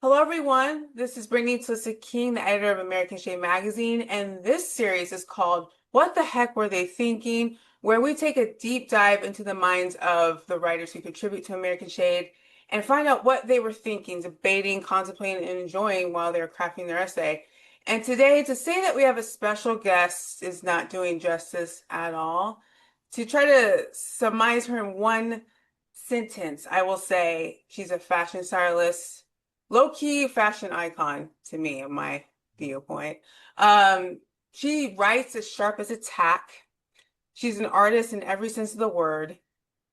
Hello, everyone. This is Brittany Twisted King, the editor of American Shade Magazine, and this series is called What the Heck Were They Thinking?, where we take a deep dive into the minds of the writers who contribute to American Shade and find out what they were thinking, debating, contemplating, and enjoying while they were crafting their essay. And today, to say that we have a special guest is not doing justice at all. To try to surmise her in one sentence, I will say she's a fashion stylist, low-key fashion icon to me, in my viewpoint. Um, she writes as sharp as a tack. She's an artist in every sense of the word,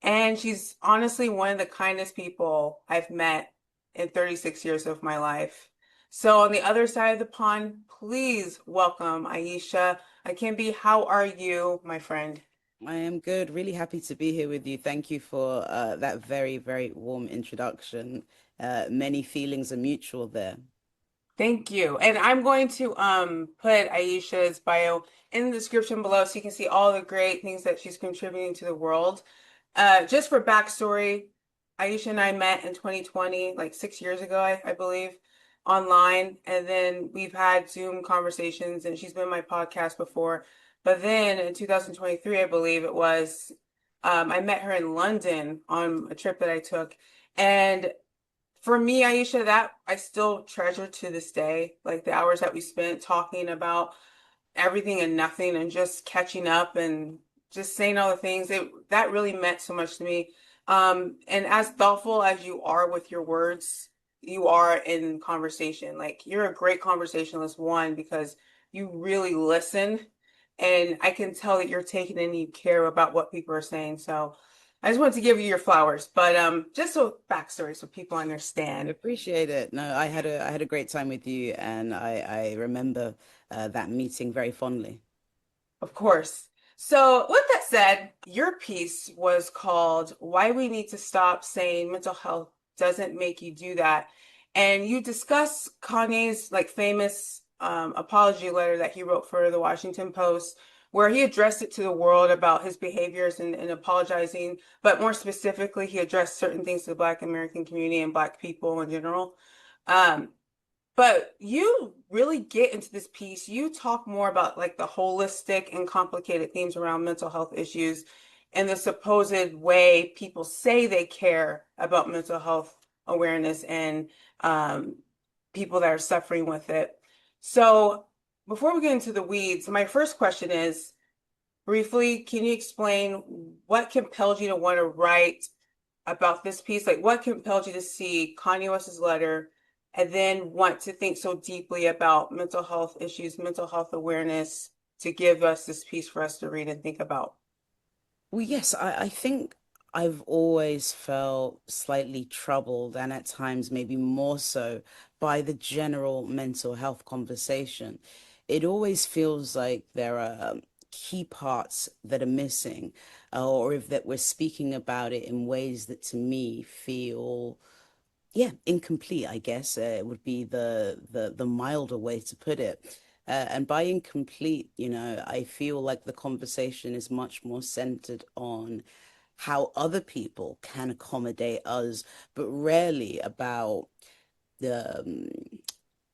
and she's honestly one of the kindest people I've met in 36 years of my life. So on the other side of the pond, please welcome Ayisha Akanbi. How are you, my friend? I am good. Really happy to be here with you. Thank you for that very, very warm introduction. Many feelings are mutual there. Thank you. And I'm going to put Aisha's bio in the description below so you can see all the great things that she's contributing to the world. Just for backstory, Aisha and I met in 2020, like 6 years ago, I believe, online. And then we've had Zoom conversations, and she's been on my podcast before. But then in 2023, I believe it was, I met her in London on a trip that I took. And for me, Aisha, that I still treasure to this day, like the hours that we spent talking about everything and nothing and just catching up and just saying all the things. That really meant so much to me. And as thoughtful as you are with your words, you are in conversation. Like you're a great conversationalist, one, because you really listen, and I can tell that you're taking any care about what people are saying. So I just wanted to give you your flowers, but just so backstory so people understand. Appreciate it. No, I had a great time with you, and I remember that meeting very fondly. Of course. So, with that said, your piece was called Why We Need to Stop Saying Mental Health Doesn't Make You Do That. And you discuss Kanye's like famous apology letter that he wrote for the Washington Post, where he addressed it to the world about his behaviors and apologizing, but more specifically, he addressed certain things to the Black American community and Black people in general. Um, but you really get into this piece. You talk more about like the holistic and complicated themes around mental health issues and the supposed way people say they care about mental health awareness and um, people that are suffering with it. So, before we get into the weeds, my first question is briefly, can you explain what compelled you to want to write about this piece? Like, what compelled you to see Kanye West's letter and then want to think so deeply about mental health issues, mental health awareness, to give us this piece for us to read and think about? Well, yes, I think I've always felt slightly troubled, and at times maybe more so, by the general mental health conversation. It always feels like there are key parts that are missing, or if that we're speaking about it in ways that to me feel, yeah, incomplete, I guess, would be the milder way to put it. And by incomplete, I feel like the conversation is much more centered on how other people can accommodate us, but rarely about the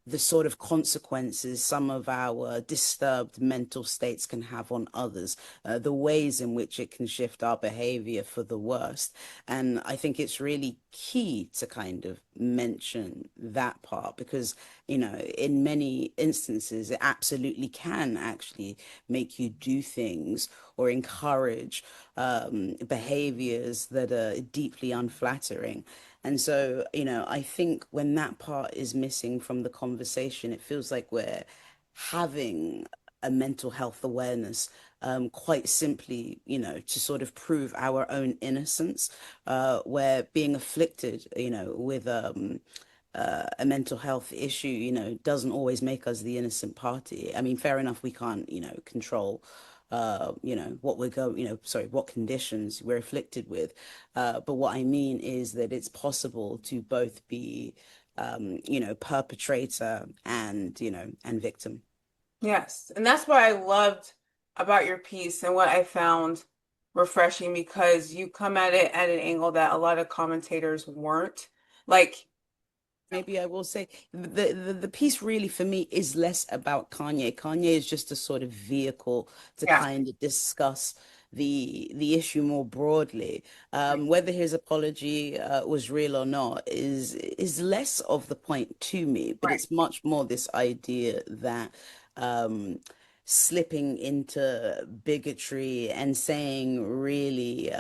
the sort of consequences some of our disturbed mental states can have on others, the ways in which it can shift our behavior for the worst. And I think it's really key to kind of mention that part because, in many instances, it absolutely can actually make you do things or encourage behaviors that are deeply unflattering. And so, I think when that part is missing from the conversation, it feels like we're having a mental health awareness, quite simply, to sort of prove our own innocence. Where being afflicted, with a mental health issue, doesn't always make us the innocent party. I mean, fair enough, we can't, control what we're going, sorry, what conditions we're afflicted with. But what I mean is that it's possible to both be, perpetrator and, and victim. Yes. And that's what I loved about your piece and what I found refreshing because you come at it at an angle that a lot of commentators weren't. Like, maybe I will say the piece really for me is less about Kanye. Kanye is just a sort of vehicle to Yeah. kind of discuss the issue more broadly. Right. Whether his apology was real or not is less of the point to me, but Right. it's much more this idea that um, slipping into bigotry and saying really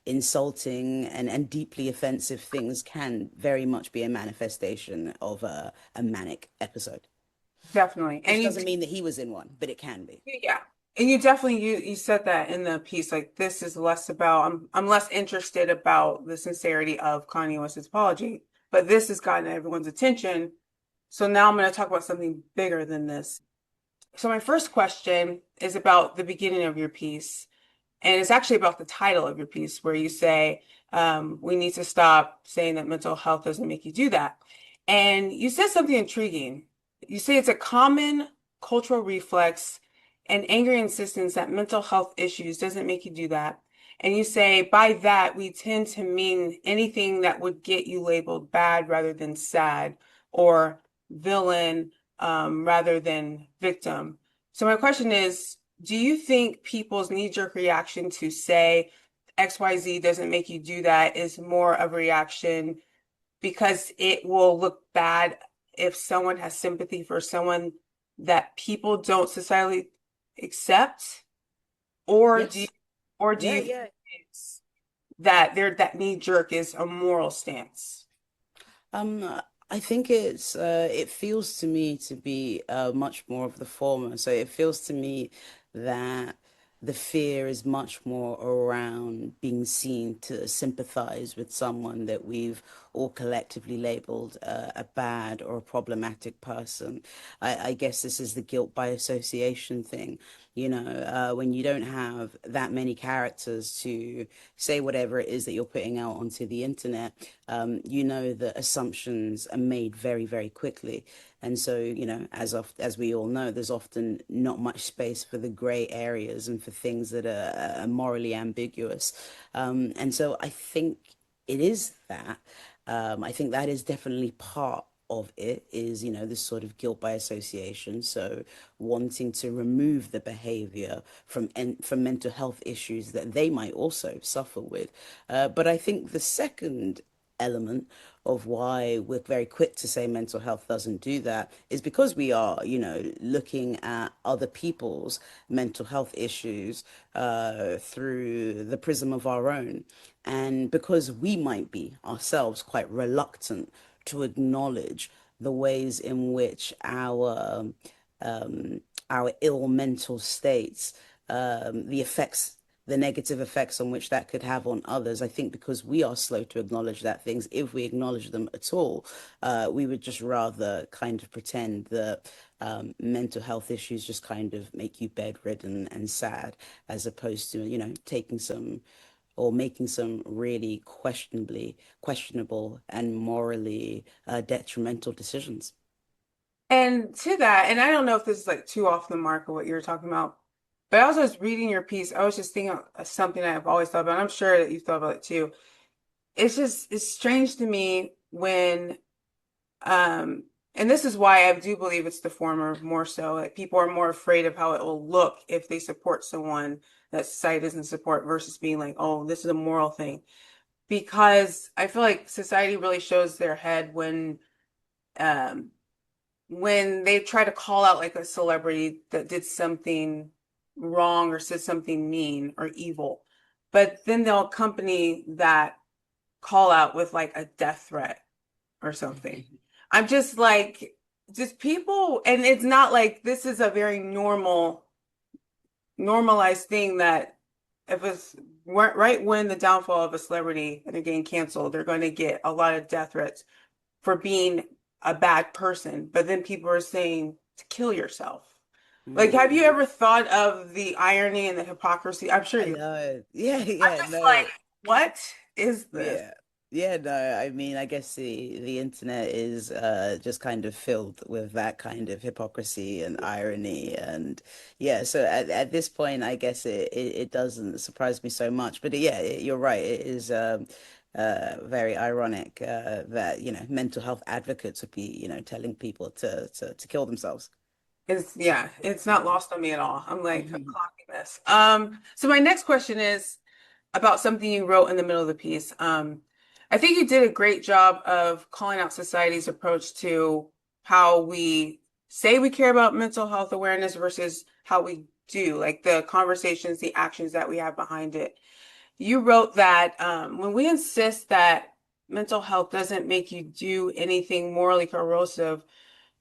insulting and deeply offensive things can very much be a manifestation of a manic episode. Definitely. Which And doesn't mean that he was in one, but it can be. yeah. And you definitely you said that in the piece, like this is less about I'm less interested about the sincerity of Kanye West's apology, but this has gotten everyone's attention. So now I'm going to talk about something bigger than this. So my first question is about the beginning of your piece. And it's actually about the title of your piece, where you say, we need to stop saying that mental health doesn't make you do that. And you said something intriguing. You say it's a common cultural reflex and angry insistence that mental health issues doesn't make you do that. And you say, by that, we tend to mean anything that would get you labeled bad rather than sad, or villain, rather than victim. So my question is, do you think people's knee-jerk reaction to say XYZ doesn't make you do that is more of a reaction because it will look bad if someone has sympathy for someone that people don't societally accept? Or do you, Yes. or do Yeah, you think yeah. it's that that knee-jerk is a moral stance? I think it feels to me to be much more of the former. So it feels to me that the fear is much more around being seen to sympathize with someone that we've all collectively labeled a bad or a problematic person. I guess this is the guilt by association thing. When you don't have that many characters to say whatever it is that you're putting out onto the internet, that assumptions are made very, very quickly. And so, as we all know, there's often not much space for the gray areas and for things that are morally ambiguous. And so I think it is that. I think that is definitely part of it is, this sort of guilt by association. So wanting to remove the behavior from mental health issues that they might also suffer with. But I think the second element of why we're very quick to say mental health doesn't do that is because we are, looking at other people's mental health issues through the prism of our own. And because we might be ourselves quite reluctant to acknowledge the ways in which um, our ill mental states, the negative effects on which that could have on others. I think because we are slow to acknowledge that things, if we acknowledge them at all, we would just rather kind of pretend that mental health issues just kind of make you bedridden and sad, as opposed to, taking some or making some really questionable and morally detrimental decisions. And to that, and I don't know if this is like too off the mark of what you were talking about, but I was just reading your piece. I was just thinking of something I've always thought about. And I'm sure that you've thought about it too. It's strange to me when, um, and this is why I do believe it's the former more so. Like people are more afraid of how it will look if they support someone that society doesn't support versus being like, oh, this is a moral thing. Because I feel like society really shows their head um, when they try to call out like a celebrity that did something wrong or said something mean or evil, but then they'll accompany that call out with like a death threat or something. I'm just like, just people, and it's not like this is a very normalized thing that if it's right when the downfall of a celebrity and they're getting canceled, they're going to get a lot of death threats for being a bad person, but then people are saying to kill yourself. Like, have Mm. you ever thought of the irony and the hypocrisy? I'm sure I you. know. Yeah, I'm yeah, just no. like, what is this? Yeah. Yeah, no, I mean, I guess the internet is just kind of filled with that kind of hypocrisy and irony and yeah, so at this point I guess it doesn't surprise me so much. But yeah, you're right. It is very ironic that, mental health advocates would be, telling people to kill themselves. It's not lost on me at all. I'm like clocking this. So my next question is about something you wrote in the middle of the piece. I think you did a great job of calling out society's approach to how we say we care about mental health awareness versus how we do, like the conversations, the actions that we have behind it. You wrote that when we insist that mental health doesn't make you do anything morally corrosive,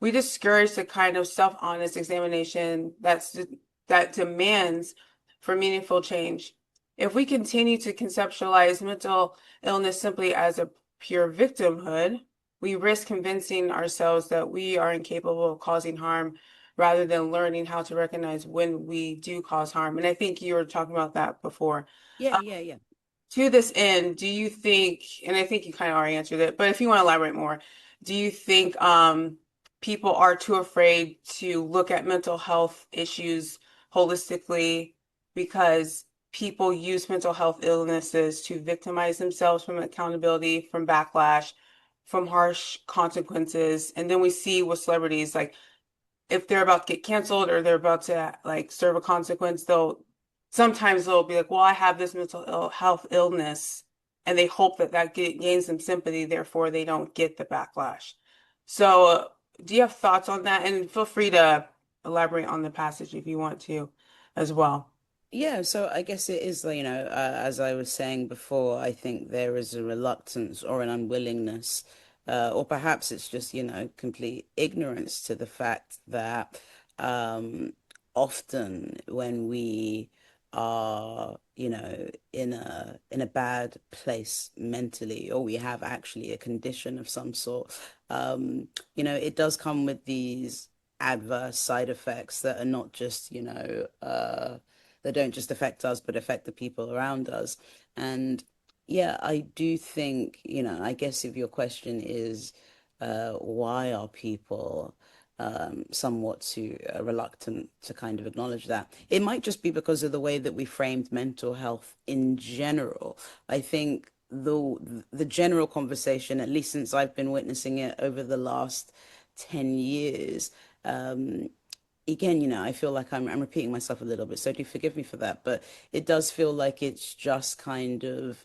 we discourage the kind of self-honest examination that demands for meaningful change. If we continue to conceptualize mental illness simply as a pure victimhood, we risk convincing ourselves that we are incapable of causing harm rather than learning how to recognize when we do cause harm. And I think you were talking about that before. Yeah, yeah, yeah. To this end, do you think, and I think you kind of already answered it, but if you want to elaborate more, do you think people are too afraid to look at mental health issues holistically because people use mental health illnesses to victimize themselves from accountability, from backlash, from harsh consequences? And then we see with celebrities, like if they're about to get canceled or they're about to like serve a consequence, they'll be like, well, I have this health illness, and they hope that gains them sympathy, therefore they don't get the backlash. So, do you have thoughts on that? And feel free to elaborate on the passage if you want to as well. Yeah, so I guess it is, as I was saying before, I think there is a reluctance or an unwillingness, or perhaps it's just, complete ignorance to the fact that um, often when we are, in a bad place mentally, or we have actually a condition of some sort, it does come with these adverse side effects that are not just, that don't just affect us, but affect the people around us. And yeah, I do think, I guess if your question is, why are people somewhat too reluctant to kind of acknowledge that? It might just be because of the way that we framed mental health in general. I think the general conversation, at least since I've been witnessing it over the last 10 years, um, again, I feel like I'm repeating myself a little bit, so do forgive me for that. But it does feel like it's just kind of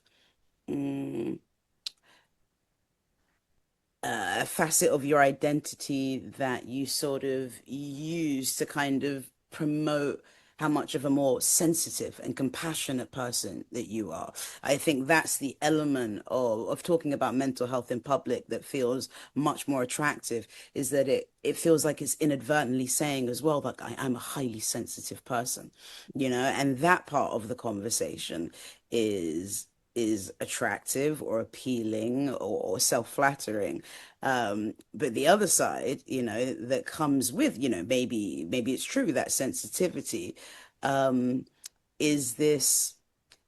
mm, a facet of your identity that you sort of use to kind of promote how much of a more sensitive and compassionate person that you are. I think that's the element of talking about mental health in public that feels much more attractive, is that it feels like it's inadvertently saying as well, like I'm a highly sensitive person, and that part of the conversation is attractive or appealing or self-flattering. But the other side, that comes with, maybe it's true that sensitivity, um, is this,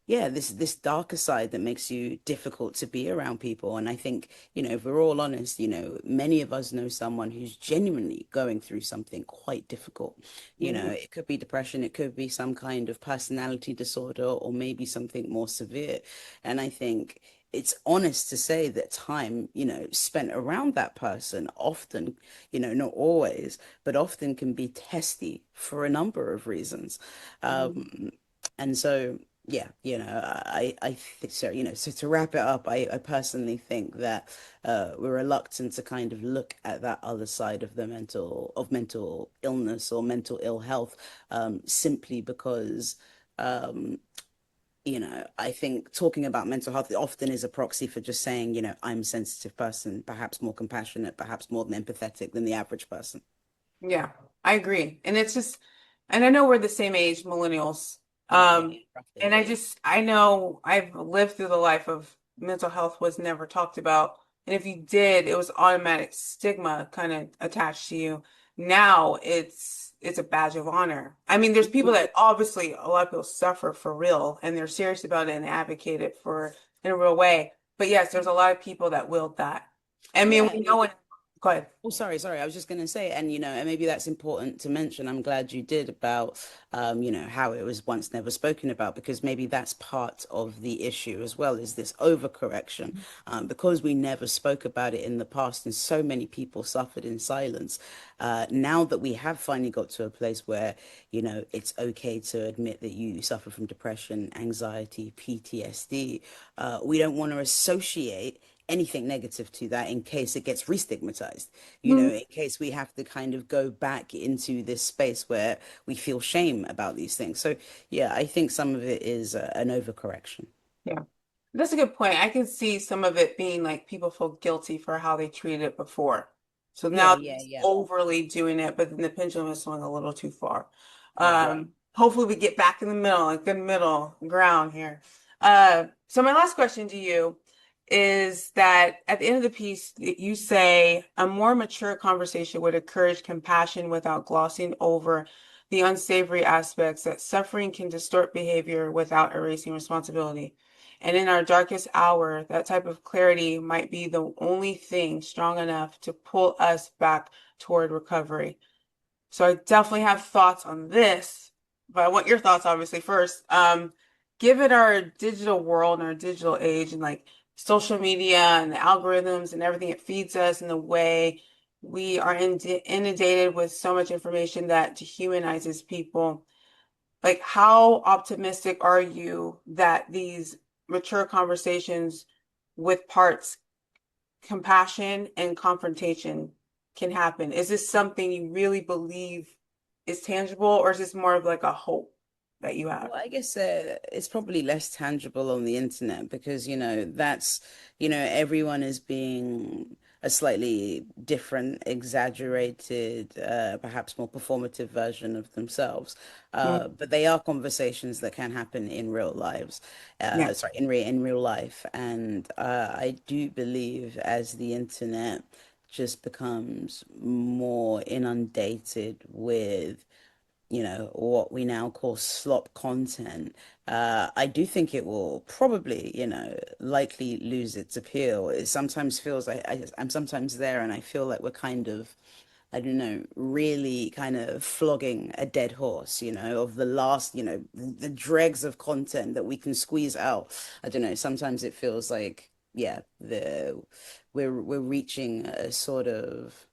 yeah, this darker side that makes you difficult to be around people. And I think, if we're all honest, many of us know someone who's genuinely going through something quite difficult. Mhm. It could be depression, it could be some kind of personality disorder, or maybe something more severe. And I think it's honest to say that time, spent around that person often, not always, but often can be testy for a number of reasons. Mhm. And so, yeah, I think so, so to wrap it up, I personally think that we're reluctant to kind of look at that other side of mental illness or mental ill health, simply because um, I think talking about mental health often is a proxy for just saying, I'm a sensitive person, perhaps more compassionate, perhaps more than empathetic than the average person. Yeah, I agree. And I know we're the same age, millennials. Yeah, yeah, Um, roughly. and I know I've lived through the life of mental health was never talked about. And if you did, it was automatic stigma kind of attached to you. Now it's a badge of honor. I mean, there's people that obviously a lot of people suffer for real and they're serious about it and advocate it for in a real way. But yes, there's a lot of people that wield that. I mean, Yeah, we know it. Go ahead. Oh, sorry. I was just going to say, and and maybe that's important to mention. I'm glad you did about, how it was once never spoken about, because maybe that's part of the issue as well, is this overcorrection. Because we never spoke about it in the past, and so many people suffered in silence. Now that we have finally got to a place where, it's okay to admit that you suffer from depression, anxiety, PTSD, we don't want to associate anything negative to that in case it gets re-stigmatized, Mhm. in case we have to kind of go back into this space where we feel shame about these things. So, yeah, I think some of it is an overcorrection. Yeah. That's a good point. I can see some of it being like people feel guilty for how they treated it before. So Yeah, now they're yeah, just yeah. overly doing it, but then the pendulum is swung a little too far. Yeah. Hopefully we get back in the middle, a good middle ground here. So my last question to you is that at the end of the piece, you say a more mature conversation would encourage compassion without glossing over the unsavory aspects, that suffering can distort behavior without erasing responsibility. And in our darkest hour, that type of clarity might be the only thing strong enough to pull us back toward recovery. So I definitely have thoughts on this, but I want your thoughts obviously first. Given our digital world and our digital age and like social media and the algorithms and everything it feeds us and the way we are inundated with so much information that dehumanizes people, like how optimistic are you that these mature conversations with parts compassion and confrontation can happen? Is this something you really believe is tangible, or is this more of like a hope that you have? Well, I guess it's probably less tangible on the internet because, everyone is being a slightly different, exaggerated, perhaps more performative version of themselves. Mm, But they are conversations that can happen in real lives, yeah. sorry, in real life. And I do believe as the internet just becomes more inundated with what we now call slop content, I do think it will probably, likely lose its appeal. It sometimes feels like I'm sometimes there and I feel like we're kind of, I don't know, really kind of flogging a dead horse, of the last, the dregs of content that we can squeeze out. I don't know, sometimes it feels like, yeah, we're reaching a sort of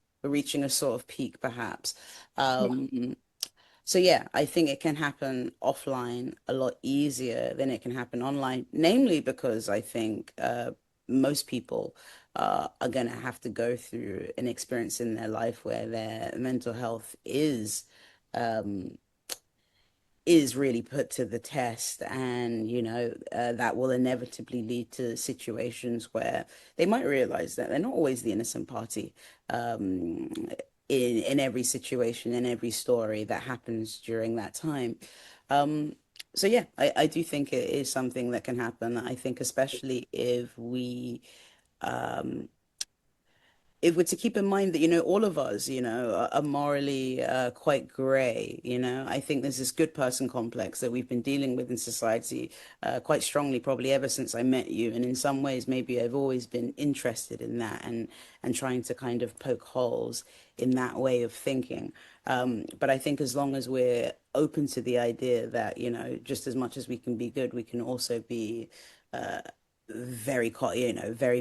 peak perhaps. Yeah. So yeah, I think it can happen offline a lot easier than it can happen online, namely because I think most people are going to have to go through an experience in their life where their mental health um, is really put to the test, and that will inevitably lead to situations where they might realize that they're not always the innocent party, um, in every situation, in every story that happens during that time. um, so yeah, I do think it is something that can happen. I think especially um, if we're to keep in mind that, all of us, are morally quite gray, I think there's this good person complex that we've been dealing with in society quite strongly, probably ever since I met you. And in some ways, maybe I've always been interested in that and trying to kind of poke holes in that way of thinking. But I think as long as we're open to the idea that, just as much as we can be good, we can also be uh, very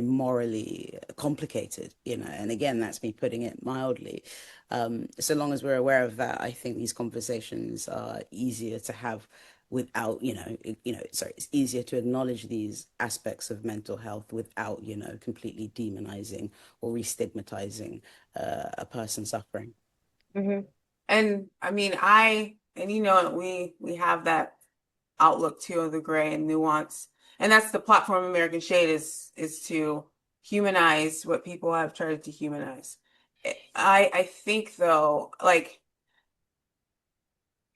morally complicated, and again, that's me putting it mildly. So long as we're aware of that, I think these conversations are easier to have without, sorry, it's easier to acknowledge these aspects of mental health without, completely demonizing or re-stigmatizing a person suffering. Hmm. And I mean, and we have that outlook too of the gray and nuance. And that's the platform of American Shade is to humanize what people have tried to dehumanize. I think though, like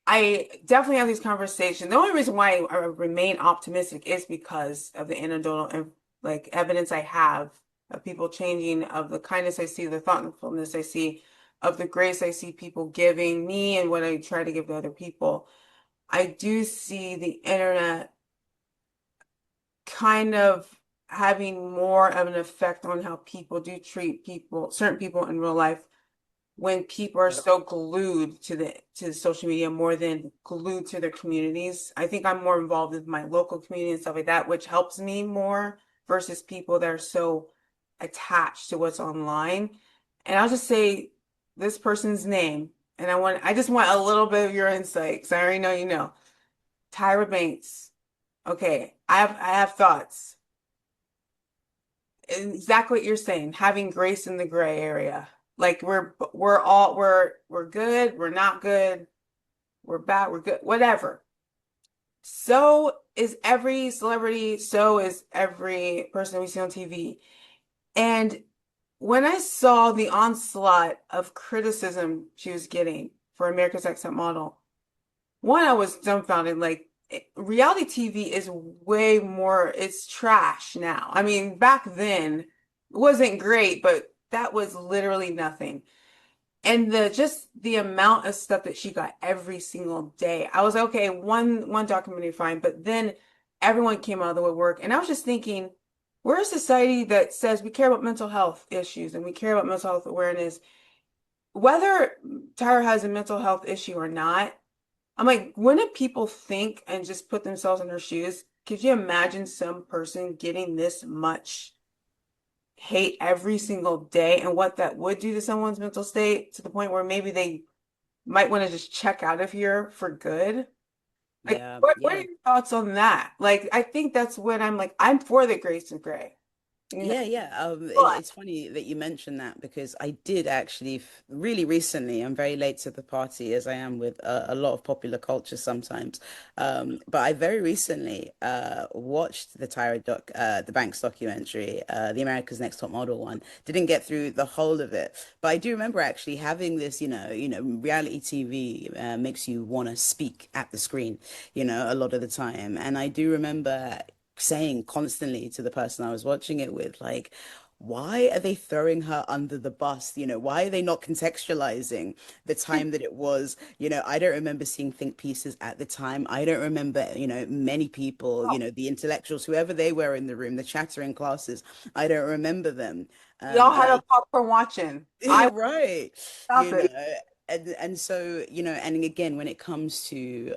I definitely have these conversations. The only reason why I remain optimistic is because of the anecdotal and like evidence I have of people changing, of the kindness I see, the thoughtfulness I see, of the grace I see people giving me and what I try to give to other people. I do see the internet kind of having more of an effect on how people do treat people, certain people in real life when people are so glued to social media more than glued to their communities. I think I'm more involved with my local community and stuff like that, which helps me more versus people that are so attached to what's online. And I'll just say this person's name, and I just want a little bit of your insight because I already know you know. Tyra Banks. Okay, I have thoughts. Exactly what you're saying, having grace in the gray area. Like we're good, we're not good, we're bad, we're good, whatever. So is every celebrity, so is every person we see on TV. And when I saw the onslaught of criticism she was getting for America's Next Top Model, one, I was dumbfounded. Like, reality TV is way more, it's trash now. I mean, back then it wasn't great, but that was literally nothing. And just the amount of stuff that she got every single day. I was like, okay, one documentary fine, but then everyone came out of the woodwork, and I was just thinking, we're a society that says we care about mental health issues and we care about mental health awareness. Whether Tyra has a mental health issue or not, I'm like, wouldn't people think and just put themselves in her shoes? Could you imagine some person getting this much hate every single day and what that would do to someone's mental state to the point where maybe they might want to just check out of here for good? Like, Yeah, what are yeah. your thoughts on that? Like, I think that's when I'm like, I'm for the Grace and Gray, you know, Yeah, yeah. but It's funny that you mentioned that because I did actually really recently. I'm very late to the party, as I am with a lot of popular culture sometimes. But I very recently watched the Banks documentary, the America's Next Top Model one. Didn't get through the whole of it, but I do remember actually having this. Reality TV makes you want to speak at the screen, a lot of the time, and I do remember saying constantly to the person I was watching it with, like, why are they throwing her under the bus? Why are they not contextualizing the time that it was? I don't remember seeing think pieces at the time. I don't remember, many people, the intellectuals, whoever they were in the room, the chattering classes. I don't remember them. y'all And had a I, popcorn watching. I would right, stop you know, it. and so, and again, when it comes to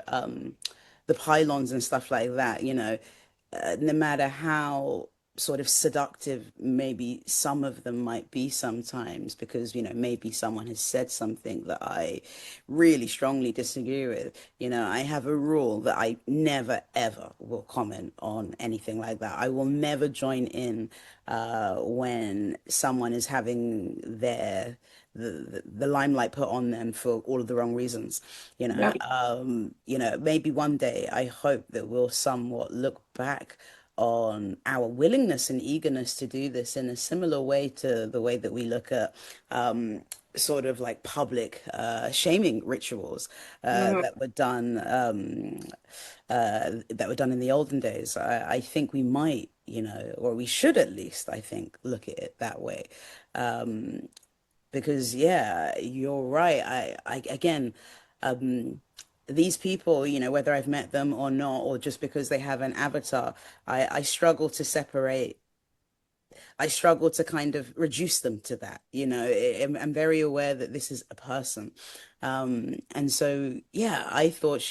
the pylons and stuff like that, no matter how sort of seductive maybe some of them might be sometimes, because maybe someone has said something that I really strongly disagree with. I have a rule that I never ever will comment on anything like that. I will never join in when someone is having the limelight put on them for all of the wrong reasons. Yeah. Maybe one day I hope that we'll somewhat look back on our willingness and eagerness to do this in a similar way to the way that we look at sort of like public shaming rituals Mhm. that were done in the olden days. I think we might, or we should at least, I think, look at it that way. Um, because yeah, you're right. I again, um, these people, whether I've met them or not, or just because they have an avatar, I struggle to separate. I struggle to kind of reduce them to that. I'm very aware that this is a person, and so yeah, I thought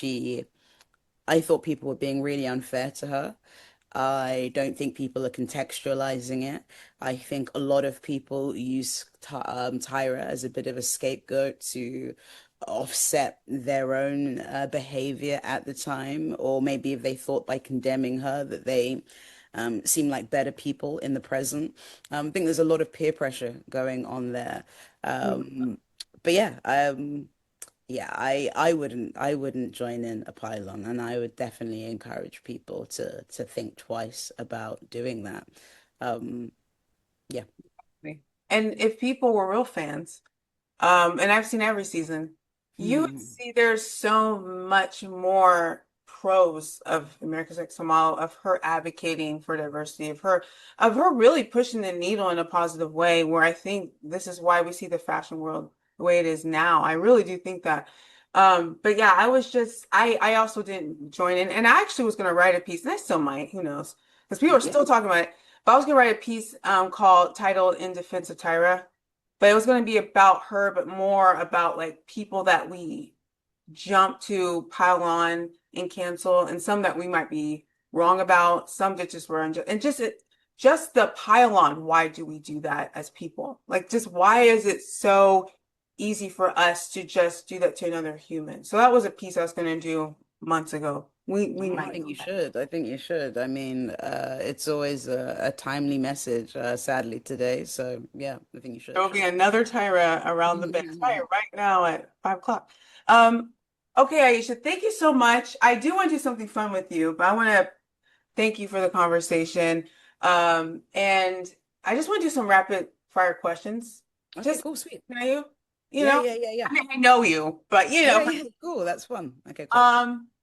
people were being really unfair to her. I don't think people are contextualizing it. I think a lot of people use Tyra as a bit of a scapegoat to offset their own behavior at the time, or maybe if they thought by condemning her that they seem like better people in the present. I think there's a lot of peer pressure going on there. Um, but yeah, I wouldn't join in a pylon, and I would definitely encourage people to think twice about doing that. Um, yeah. And if people were real fans, and I've seen every season, you would see there's so much more pros of America's Next Top Model, of her advocating for diversity, of her really pushing the needle in a positive way, where I think this is why we see the fashion world the way it is now. I really do think that. But yeah, I also didn't join in, and I actually was gonna write a piece, and I still might, who knows? Because people are Yeah. still talking about it. But I was gonna write a piece called titled "In Defense of Tyra," but it was gonna be about her, but more about like people that we jump to pile on and cancel, and some that we might be wrong about, some that just were unjust, and just the pile on. Why do we do that as people? Like, just why is it so easy for us to just do that to another human? So that was a piece I was going to do months ago. We Oh, I might think do you that. should. I think you should. I mean, it's always a timely message, sadly, today. So, yeah, I think you There should. will be another Tyra around the bend fire right now at 5 o'clock. Um, okay, Aisha, thank you so much. I do want to do something fun with you, but I want to thank you for the conversation. And I just want to do some rapid fire questions. Okay, Just cool, sweet. know you, you Yeah, know, yeah, yeah, yeah. I mean, I know you, but Yeah, yeah, cool. That's fun. Okay, cool.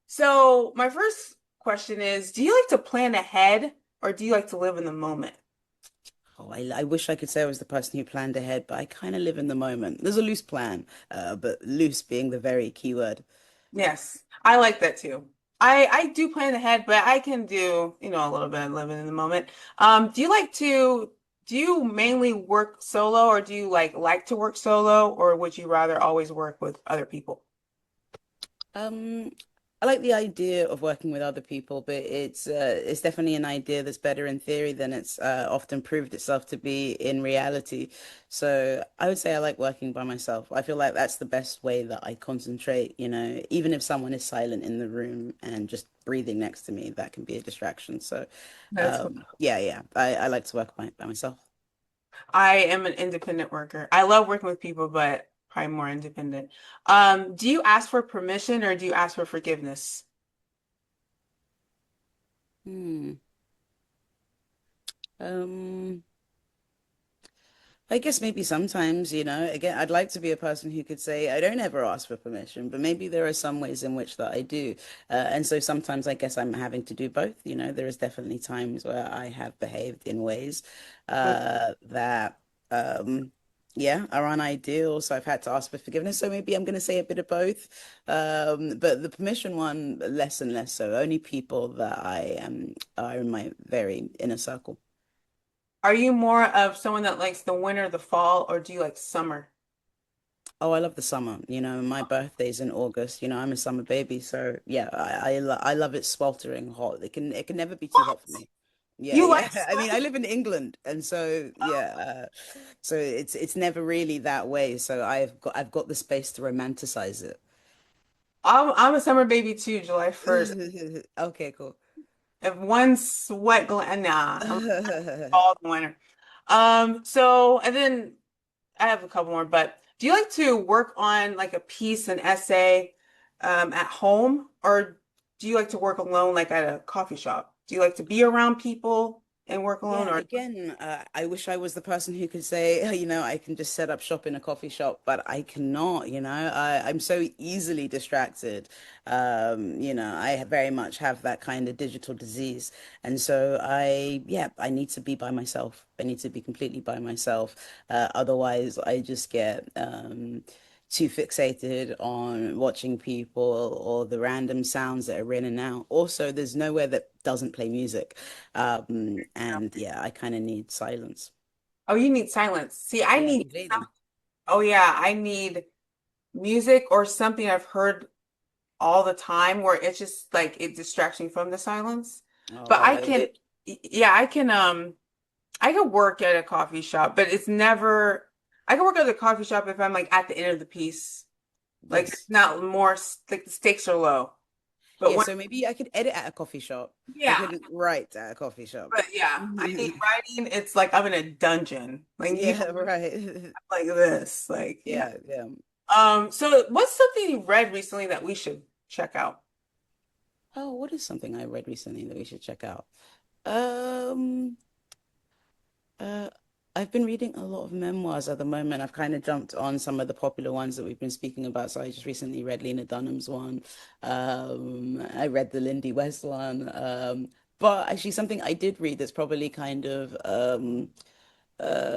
so my first question is, do you like to plan ahead or do you like to live in the moment? Oh, I wish I could say I was the person who planned ahead, but I kind of live in the moment. There's a loose plan, but loose being the very key word. Yes, I like that too. I do plan ahead, but I can do, a little bit of living in the moment. Do you like to do you mainly work solo or do you like to work solo or would you rather always work with other people? Um, I like the idea of working with other people, but it's definitely an idea that's better in theory than it's often proved itself to be in reality. So I would say I like working by myself. I feel like that's the best way that I concentrate, even if someone is silent in the room and just breathing next to me, that can be a distraction. So That's yeah, yeah, I like to work by myself. I am an independent worker. I love working with people, but probably more independent. Do you ask for permission or do you ask for forgiveness? Hmm. Um, I guess maybe sometimes, again, I'd like to be a person who could say, I don't ever ask for permission, but maybe there are some ways in which that I do. And so sometimes I guess I'm having to do both. There is definitely times where I have behaved in ways that, um, yeah, are unideal. So I've had to ask for forgiveness. So maybe I'm going to say a bit of both. But the permission one, less and less so. Only people that I am are in my very inner circle. Are you more of someone that likes the winter, the fall, or do you like summer? Oh, I love the summer. My birthday's in August. I'm a summer baby, so yeah, I love it sweltering hot. It can never be too hot for What? me. Yeah, You yeah. like I mean, sweaty? I live in England, and so yeah, so it's never really that way. So I've got the space to romanticize it. I'm a summer baby too, July 1st. Okay, cool. If one sweat gland, nah, I'm all the winter. And then I have a couple more, but do you like to work on like a piece, an essay, at home, or do you like to work alone, like at a coffee shop? Do you like to be around people and work alone, Yeah, or again, I wish I was the person who could say, I can just set up shop in a coffee shop, but I cannot, I'm so easily distracted. I very much have that kind of digital disease. And so yeah, I need to be by myself. I need to be completely by myself. Otherwise, I just get too fixated on watching people or the random sounds that are in and out. Also, there's nowhere that doesn't play music. And yeah, I kind of need silence. oh, you need silence? See, I Yeah, need some, completely. oh yeah, I need music or something I've heard all the time where it's just like it distracts me from the silence. Oh, But I love it. yeah, I can work at a coffee shop, but it's never, I can work at a coffee shop if I'm like at the end of the piece. Like it's Yes. not more, like the stakes are low. But Yeah, when, so maybe I could edit at a coffee shop. I yeah, couldn't write at a coffee shop. but yeah, I need writing. It's like I'm in a dungeon. Like you Yeah, right. like this. Like, yeah. Yeah, yeah. So what's something you read recently that we should check out? Oh, what is something I read recently that we should check out? Um, Uh, I've been reading a lot of memoirs at the moment. I've kind of jumped on some of the popular ones that we've been speaking about. So I just recently read Lena Dunham's one. I read the Lindy West one. But actually something I did read that's probably kind of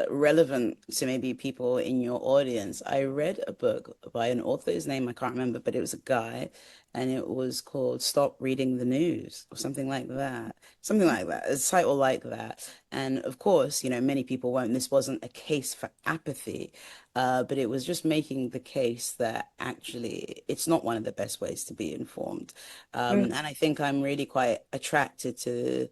relevant to maybe people in your audience, I read a book by an author, his name I can't remember, but it was a guy, and it was called Stop Reading the News or something like that. Something like that, a title like that. And of course, many people won't. This wasn't a case for apathy, but it was just making the case that actually it's not one of the best ways to be informed. And I think I'm really quite attracted to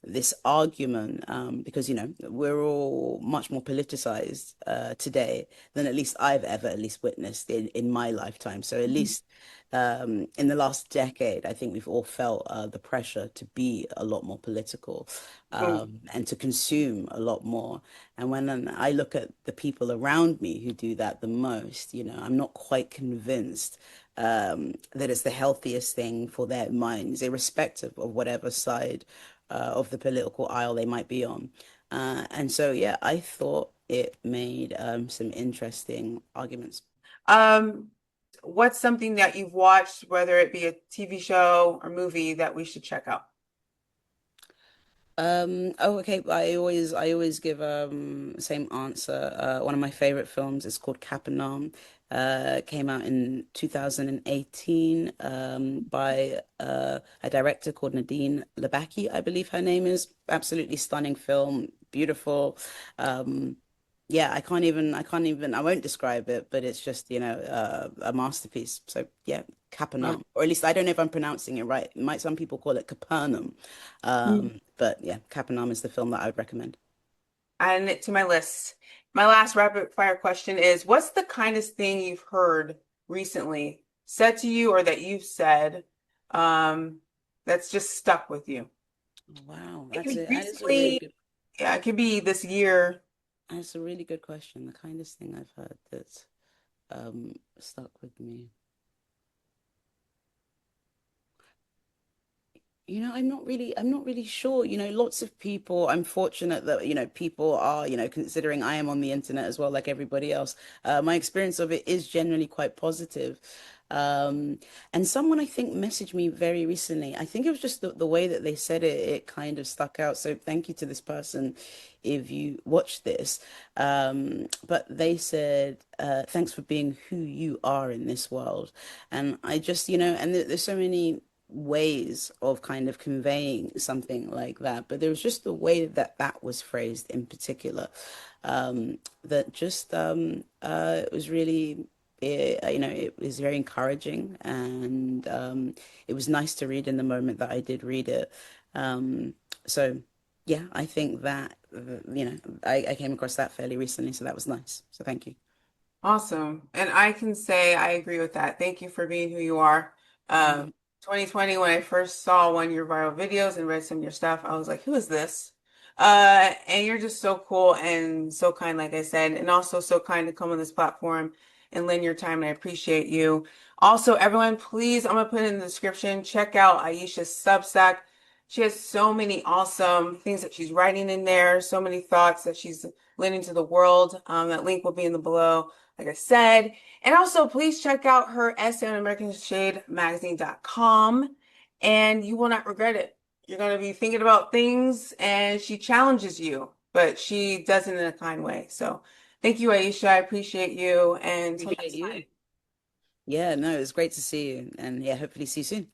this argument because we're all much more politicized today than at least I've ever at least witnessed in my lifetime. So at least in the last decade, I think we've all felt the pressure to be a lot more political and to consume a lot more. And when I look at the people around me who do that the most, I'm not quite convinced that it's the healthiest thing for their minds, irrespective of whatever side of the political aisle they might be on. And so, yeah, I thought it made some interesting arguments. Um, what's something that you've watched, whether it be a TV show or movie, that we should check out? Oh, okay. I always give same answer. One of my favorite films is called Capernaum. Came out in 2018 by a director called Nadine Labaki, I believe her name is. Absolutely stunning film, beautiful. Um, yeah, I won't describe it, but it's just, a masterpiece. So yeah, Capernaum, or at least I don't know if I'm pronouncing it right. Might some people call it Capernaum. But yeah, Capernaum is the film that I would recommend. Adding it to my list. My last rapid fire question is, what's the kindest thing you've heard recently said to you or that you've said um, that's just stuck with you? Wow, It could that's be it. recently, yeah, it could be this year. That's a really good question. The kindest thing I've heard that's stuck with me. I'm not really sure. Lots of people, I'm fortunate that, people are, considering I am on the internet as well, like everybody else. My experience of it is generally quite positive. Um, and someone I think messaged me very recently. I think it was just the way that they said it, it kind of stuck out. So thank you to this person if you watch this. But they said, thanks for being who you are in this world. And I just, and there's so many ways of kind of conveying something like that, but there was just the way that that was phrased in particular that just it was really it was very encouraging and it was nice to read in the moment that I did read it. So yeah, I think that I came across that fairly recently, so that was nice. So thank you. Awesome. And I can say I agree with that. Thank you for being who you are. Mm. 2020, when I first saw one of your viral videos and read some of your stuff, I was like, who is this? And you're just so cool and so kind, like I said, and also so kind to come on this platform and lend your time, and I appreciate you. Also, everyone, please, I'm gonna put it in the description. Check out Ayisha's Substack. She has so many awesome things that she's writing in there, so many thoughts that she's lending to the world. That link will be in the below, like I said. And also, please check out her essay on AmericanShadeMagazine.com, and you will not regret it. You're going to be thinking about things, and she challenges you, but she does it in a kind way. So, thank you, Aisha. I appreciate you. And until Appreciate next time. you. Yeah, no, it was great to see you, and yeah, hopefully see you soon.